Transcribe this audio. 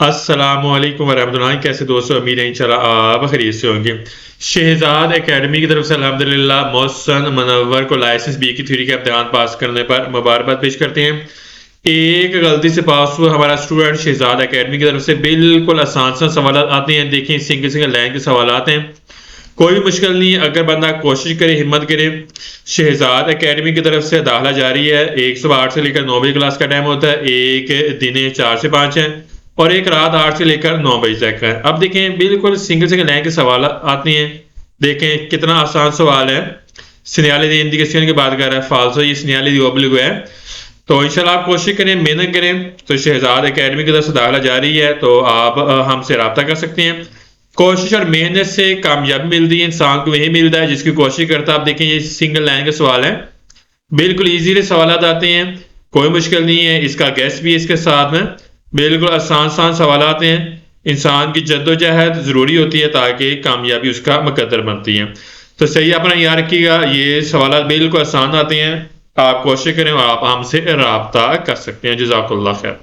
अस्सलामुअलैकुम वरहमतुल्लाहि। कैसे दोस्तों, उम्मीद है इंशाल्लाह आप खैरियत से होंगे। शहजाद एकेडमी की तरफ से अल्हम्दुलिल्लाह मोहसन मनव्वर को लाइसेंस बी की थ्योरी का इम्तिहान पास करने पर मुबारकबाद पेश करते हैं। एक गलती से पास हुआ हमारा स्टूडेंट शहजाद एकेडमी की तरफ से बिल्कुल आसान सा सवाल आते हैं। देखिए, सिंगल सिंगल लाइन के सवाल आते हैं, कोई भी मुश्किल नहीं है अगर बंदा कोशिश करे, हिम्मत करे। शहजाद एकेडमी की तरफ से दाखिला जारी है। एक सुबह 8 से लेकर 9 बजे क्लास का टाइम होता है, एक दिन 4 से 5 है और एक रात 8 से लेकर 9 बजे तक है। अब देखें, बिल्कुल सिंगल सिंगल लाइन के सवाल आते हैं। देखें कितना आसान सवाल है। सिनियाले दी इंडिकेशन की बात कर रहा है, फाल्सो ये सिनियाले दी ओब्लिगो है। तो इंशाल्लाह आप कोशिश करें, मेहनत करें। तो शहजाद एकेडमी की तरफ से दाखिला जारी है, तो आप हमसे रब्ता कर सकते हैं। कोशिश और मेहनत से कामयाबी मिलती है, इंसान को वही मिलता है जिसकी कोशिश करता है। आप देखें, ये सिंगल लाइन का सवाल है, बिल्कुल इजीली सवाल आते हैं, कोई मुश्किल नहीं है। इसका गैस भी इसके साथ में बिल्कुल आसान आसान सवाल आते हैं। इंसान की जद्दोजहद ज़रूरी होती है ताकि कामयाबी उसका मुकद्दर बनती है। तो सही अपना याद रखिएगा, ये सवाल बिल्कुल आसान आते हैं। आप कोशिश करें और आप हमसे रब्ता कर सकते हैं। जज़ाकल्लाह खैर।